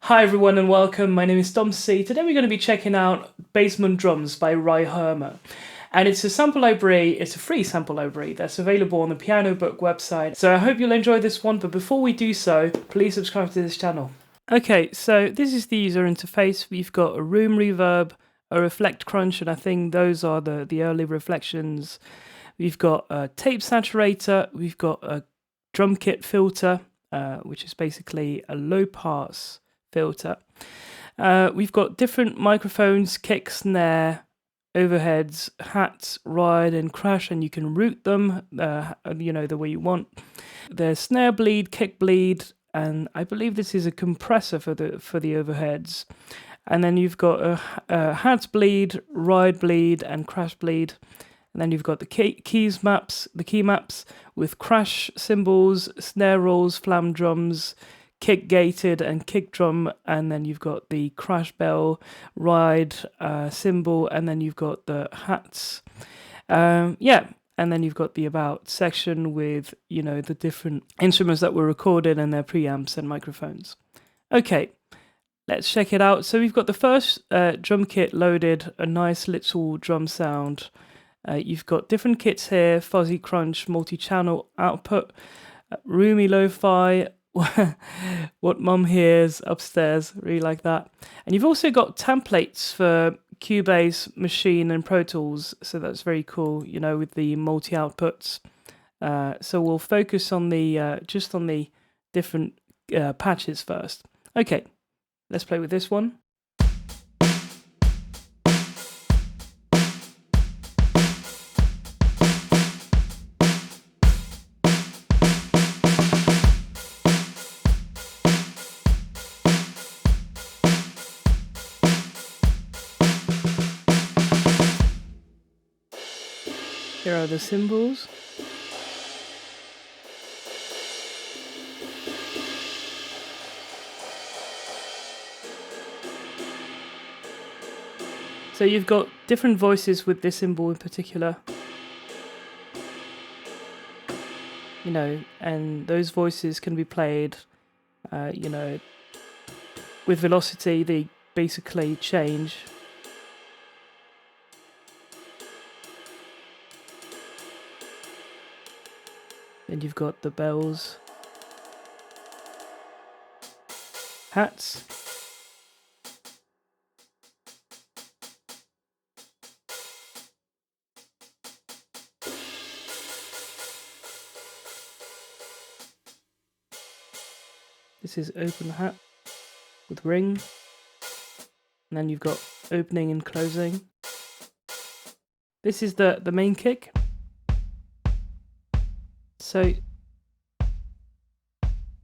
Hi everyone and welcome, my name is ThomC. Today we're going to be checking out Basement Drums by Ry Herma. And it's a sample library, it's a free sample library that's available on the Piano Book website. So I hope you'll enjoy this one, but before we do so, please subscribe to this channel. Okay, so this is the user interface. We've got a room reverb, a reflect crunch, and I think those are the early reflections. We've got a tape saturator, we've got a drum kit filter, which is basically a low pass filter. We've got different microphones, kick, snare, overheads, hats, ride and crash, and you can route them the way you want. There's snare bleed, kick bleed, and I believe this is a compressor for the overheads. And then you've got a hats bleed, ride bleed, and crash bleed. And then you've got the key maps with crash cymbals, snare rolls, flam drums, kick gated and kick drum, and then you've got the crash bell, ride cymbal, and then you've got the hats. And then you've got the about section with the different instruments that were recorded and their preamps and microphones. Okay, let's check it out. So we've got the first drum kit loaded, a nice little drum sound. You've got different kits here: fuzzy crunch, multi-channel output, roomy lo-fi, what mum hears upstairs, really like that. And you've also got templates for Cubase, Machine and Pro Tools, so that's very cool, with the multi-outputs. So we'll focus on the just on the different patches first. Okay, let's play with this one. Here are the cymbals. So you've got different voices with this cymbal in particular. And those voices can be played, with velocity. They basically change. Then you've got the bells, hats, this is open hat with ring, and then you've got opening and closing. This is the main kick. So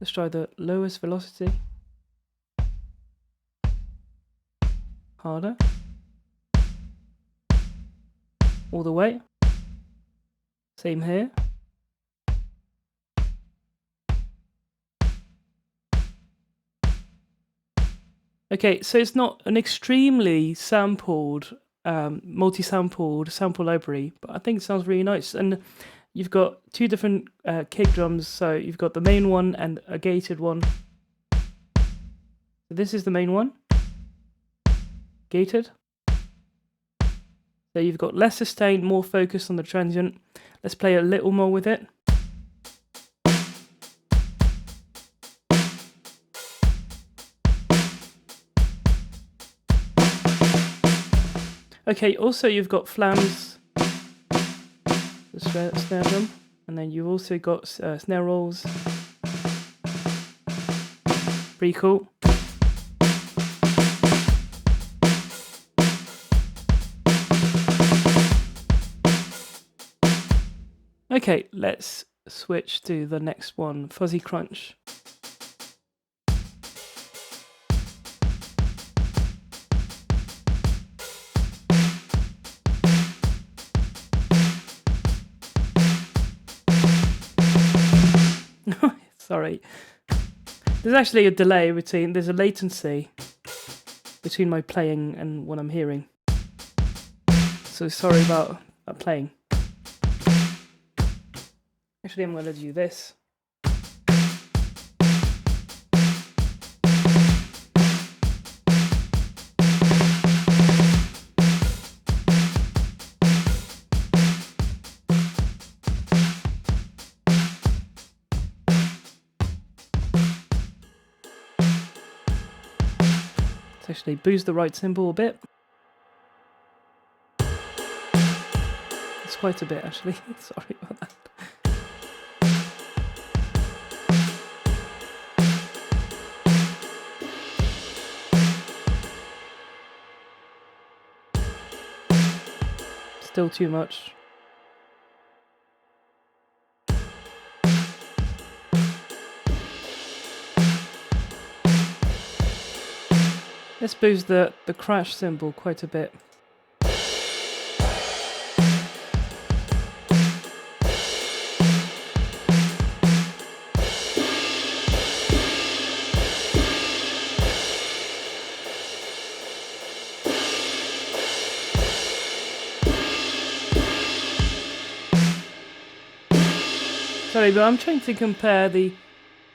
let's try the lowest velocity. Harder. All the way. Same here. Okay, so it's not an extremely sampled, multi-sampled sample library, but I think it sounds really nice. And you've got two different kick drums, so you've got the main one and a gated one. So this is the main one, gated. So you've got less sustain, more focus on the transient. Let's play a little more with it. Okay, also you've got flams, the snare drum, and then you've also got snare rolls. Pretty cool. Okay, let's switch to the next one, fuzzy crunch. Sorry. There's actually a delay between, there's a latency between my playing and what I'm hearing. So sorry about that playing. Actually, I'm going to do this. Let's actually boost the right cymbal a bit. It's quite a bit actually. Sorry about that. Still too much. Let's boost the crash cymbal quite a bit. Sorry, but I'm trying to compare the,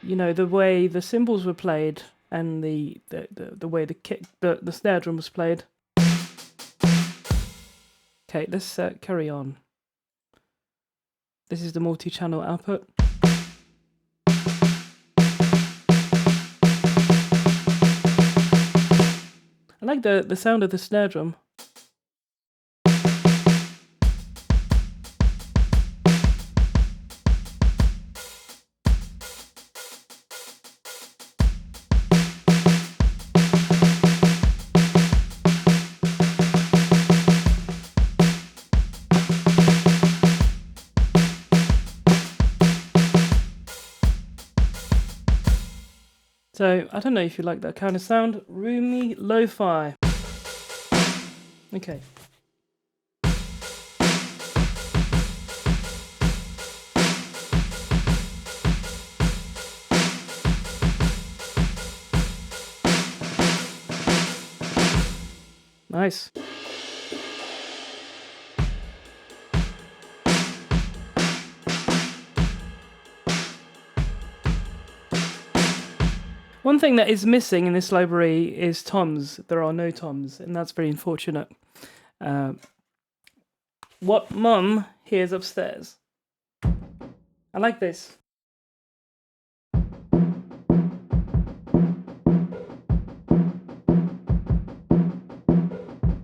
you know, the way the cymbals were played and the way the snare drum was played. Okay, let's carry on. This is the multi-channel output. I like the sound of the snare drum. So, I don't know if you like that kind of sound. Roomy lo-fi. Okay. Nice. One thing that is missing in this library is toms. There are no toms, and that's very unfortunate. What Mum hears upstairs. I like this.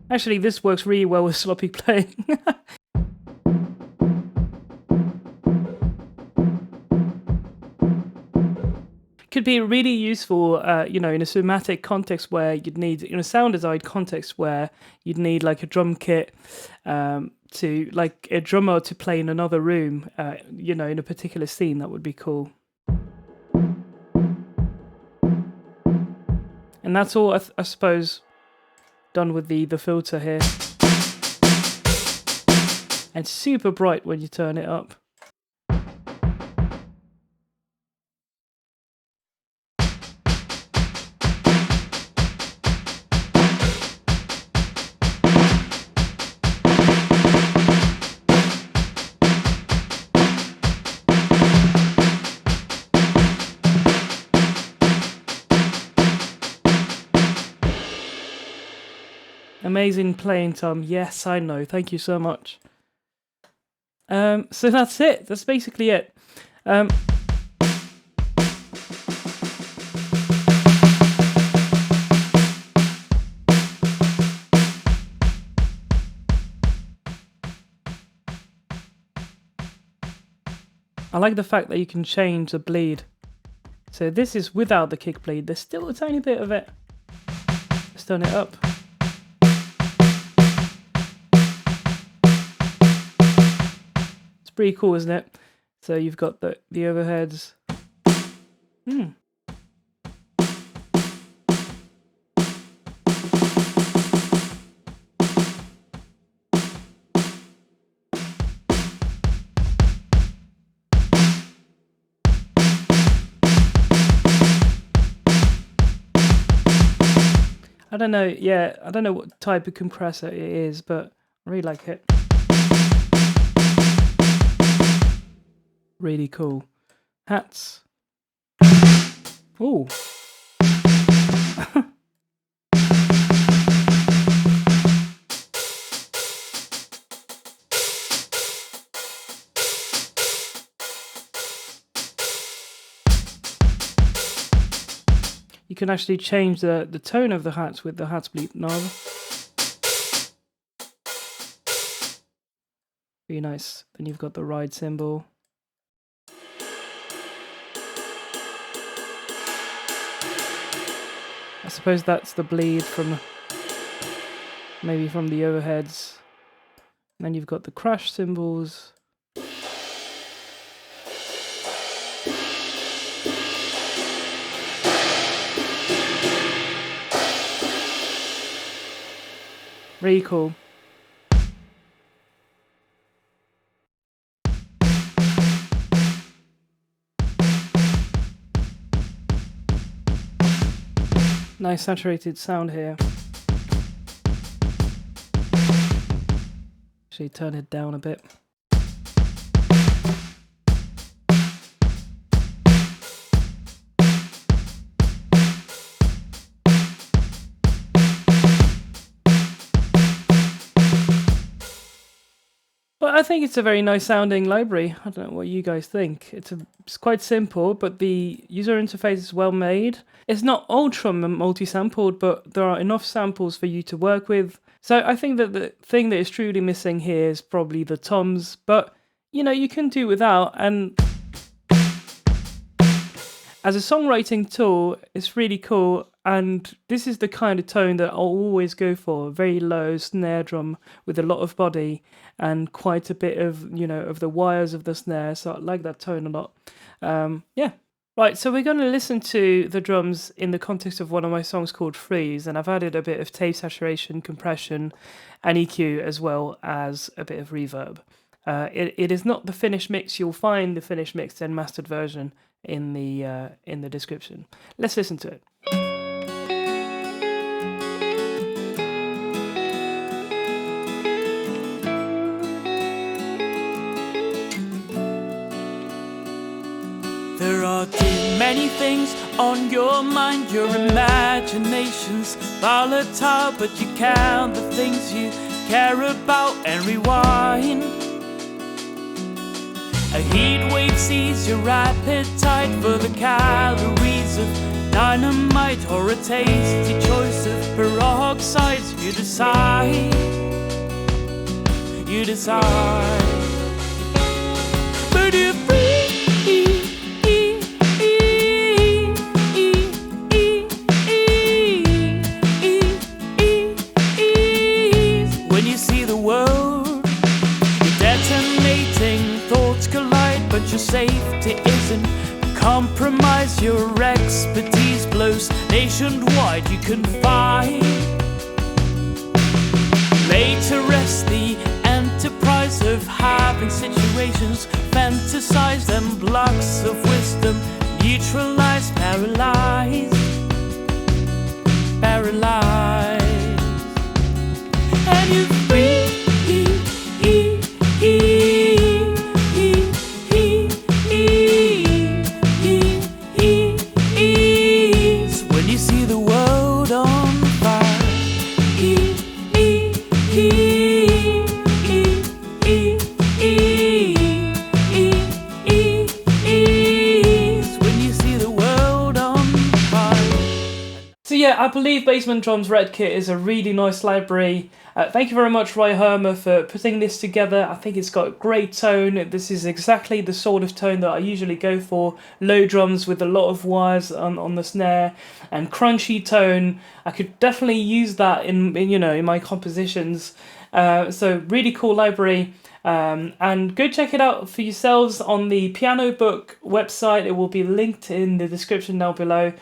Actually, this works really well with sloppy playing. Could be really useful, you know, in a somatic context where you'd need, in a sound design context where you'd need like a drum kit to, like a drummer to play in another room, you know, in a particular scene. That would be cool. And that's all, I suppose, done with the filter here. And super bright when you turn it up. Amazing playing, Tom. Yes, I know. Thank you so much. So that's it. That's basically it. I like the fact that you can change the bleed. So this is without the kick bleed. There's still a tiny bit of it. Let's turn it up. It's pretty cool, isn't it? So you've got the overheads. I don't know, yeah, I don't know what type of compressor it is, but I really like it. Really cool. Hats. Ooh. You can actually change the tone of the hats with the hat bleep knob. Really nice. Then you've got the ride cymbal. I suppose that's the bleed from maybe from the overheads. And then you've got the crash cymbals. Really cool. Nice saturated sound here. Actually turn it down a bit. But I think it's a very nice sounding library. I don't know what you guys think. It's quite simple, but the user interface is well made. It's not ultra multi-sampled, but there are enough samples for you to work with. So I think that the thing that is truly missing here is probably the toms, but you know, you can do without. And as a songwriting tool, it's really cool. And this is the kind of tone that I'll always go for. A very low snare drum with a lot of body and quite a bit of, you know, of the wires of the snare. So I like that tone a lot. Yeah. Right, so we're going to listen to the drums in the context of one of my songs called Freeze. And I've added a bit of tape saturation, compression, and EQ, as well as a bit of reverb. It is not the finished mix. You'll find the finished mix and mastered version in the description. Let's listen to it. There are too many things on your mind, your imagination's volatile, but you count the things you care about and rewind. A heat wave sees your appetite for the calories of dynamite, or a tasty choice of peroxides. You decide, but you're free. When you see the world, you're detonating, thoughts collide, but your safety isn't compromised. Your expertise blows nationwide. You confide, lay to rest the enterprise of having situations fantasized and blocks of wisdom neutralized, paralyzed, and you breathe. When you see the world on fire, when you see the world on fire. So yeah, I believe Basement Drums Red Kit is a really nice library. Thank you very much, Ry Herma, for putting this together. I think it's got a great tone. This is exactly the sort of tone that I usually go for. Low drums with a lot of wires on the snare and crunchy tone. I could definitely use that in my compositions. So really cool library. And go check it out for yourselves on the Piano Book website. It will be linked in the description down below.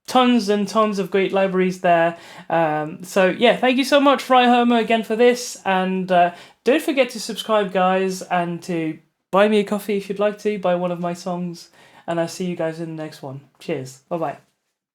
Tons and tons of great libraries there. So yeah, thank you so much, Ry Herma, again for this. And don't forget to subscribe, guys, and to buy me a coffee if you'd like to, buy one of my songs. And I'll see you guys in the next one. Cheers. Bye-bye.